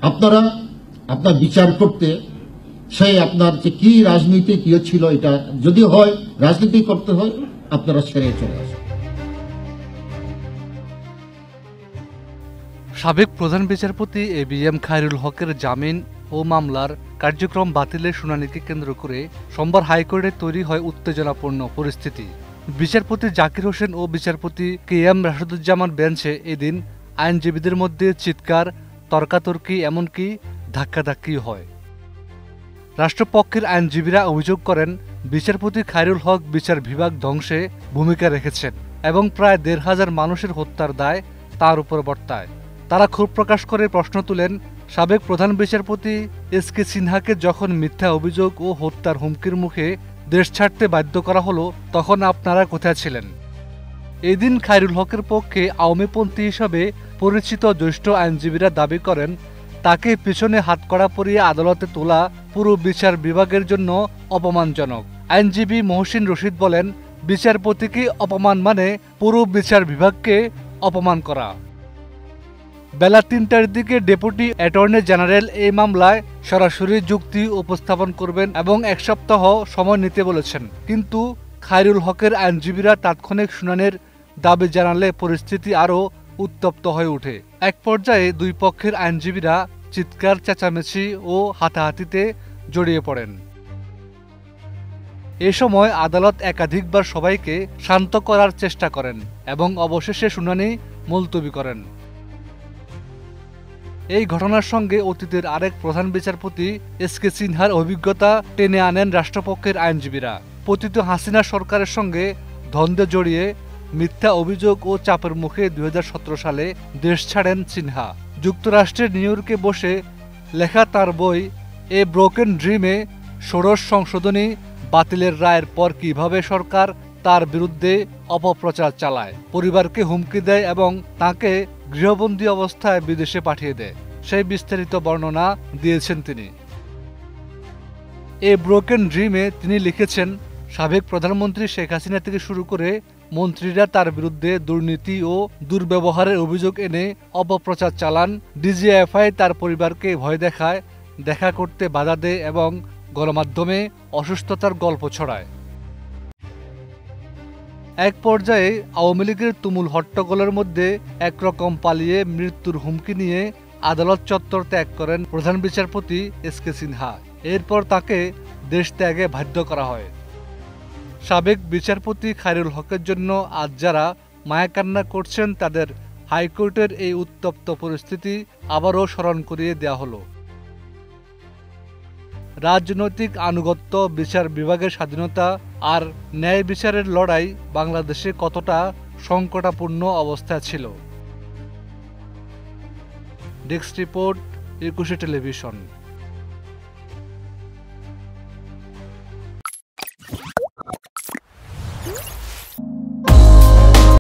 আপনারা আপনার বিচার করতে সেই আপনার যে কি রাজনীতি কি ছিল, এটা যদি হয় রাজনীতি করতে হয়, আপনারা ছেড়ে চলে আসেন। সাবেক প্রধান বিচারপতি এবিএম খায়রুল হকের জামিন ও মামলার কার্যক্রম বাতিলের শুনানিকে কেন্দ্র করে সোমবার হাইকোর্টে তৈরি হয় উত্তেজনাপূর্ণ পরিস্থিতি। বিচারপতি জাকির হোসেন ও বিচারপতি কেএম রাশেদুজ্জামান বেঞ্চে এদিন আইনজীবীদের মধ্যে চিৎকার, তর্কাতর্কি, এমনকি ধাক্কাধাক্কি হয়। রাষ্ট্রপক্ষের আইনজীবীরা অভিযোগ করেন, বিচারপতি খায়রুল হক বিচার বিভাগ ধ্বংসে ভূমিকা রেখেছেন এবং প্রায় ১৫০০ মানুষের হত্যার দায় তার উপর বর্তায়। তারা ক্ষোভ প্রকাশ করে প্রশ্ন তুলেন, সাবেক প্রধান বিচারপতি এসকে সিনহাকে যখন মিথ্যা অভিযোগ ও হত্যার হুমকির মুখে দেশ ছাড়তে বাধ্য করা হলো, তখন আপনারা কোথায় ছিলেন? এদিন খায়রুল হকের পক্ষে আওয়ামীপন্থী হিসাবে পরিচিত জ্যেষ্ঠ আইনজীবীরা দাবি করেন, তাকে পিছনে হাতকড়া পরিয়ে আদালতে তোলা পুরো বিচার বিভাগের জন্য অপমানজনক। আইনজীবী মহসিন রশিদ বলেন, বিচারপতিকে অপমান মানে পুরো বিচার বিভাগকে অপমান করা। বেলা ৩টার দিকে ডেপুটি অ্যাটর্নি জেনারেল এই মামলায় সরাসরি যুক্তি উপস্থাপন করবেন এবং ১ সপ্তাহ সময় নিতে বলেছেন। কিন্তু খায়রুল হকের আইনজীবীরা তাৎক্ষণিক শুনানির দাবি জানালে পরিস্থিতি আরও উত্তপ্ত হয়ে ওঠে। এক পর্যায়ে দুই পক্ষের আইনজীবীরা চিৎকার, চেঁচামেচি ও হাতাহাতিতে জড়িয়ে পড়েন। এ সময় আদালত একাধিকবার সবাইকে শান্ত করার চেষ্টা করেন এবং অবশেষে শুনানি মুলতবি করেন। এই ঘটনার সঙ্গে অতীতের আরেক প্রধান বিচারপতি এসকে সিনহার অভিজ্ঞতা টেনে আনেন রাষ্ট্রপক্ষের আইনজীবীরা। পতিত হাসিনা সরকারের সঙ্গে দ্বন্দ্বে জড়িয়ে মিথ্যা অভিযোগ ও চাপের মুখে ২০১৭ সালে দেশ ছাড়েন সিনহা। যুক্তরাষ্ট্রের নিউ ইয়র্কে বসে লেখা তার বই এ ব্রোকেন ড্রিমে ষোড়শ সংশোধনী বাতিলের রায়ের পর কিভাবে সরকার তার বিরুদ্ধে অপপ্রচার চালায়, পরিবারকে হুমকি দেয় এবং তাকে গৃহবন্দী অবস্থায় বিদেশে পাঠিয়ে দেয়, সেই বিস্তারিত বর্ণনা দিয়েছেন তিনি। এ ব্রোকেন ড্রিমে তিনি লিখেছেন, সাবেক প্রধানমন্ত্রী শেখ হাসিনা থেকে শুরু করে মন্ত্রীরা তার বিরুদ্ধে দুর্নীতি ও দুর্ব্যবহারের অভিযোগ এনে অপপ্রচার চালান। ডিজিএফআই তার পরিবারকে ভয় দেখায়, দেখা করতে বাধা দেয় এবং গণমাধ্যমে অসুস্থতার গল্প ছড়ায়। এক পর্যায়ে আওয়ামী লীগের তুমুল হট্টগোলের মধ্যে একরকম পালিয়ে মৃত্যুর হুমকি নিয়ে আদালত চত্বর ত্যাগ করেন প্রধান বিচারপতি এসকে সিনহা। এরপর তাকে দেশ ত্যাগে বাধ্য করা হয়। সাবেক বিচারপতি খায়রুল হকের জন্য আজ যারা মায়াকান্না করছেন, তাদের হাইকোর্টের এই উত্তপ্ত পরিস্থিতি আবারও স্মরণ করিয়ে দেওয়া হলো। রাজনৈতিক আনুগত্য, বিচার বিভাগের স্বাধীনতা আর ন্যায় বিচারের লড়াই বাংলাদেশে কতটা সংকটাপূর্ণ অবস্থায় ছিল। Desk report, ২১ television.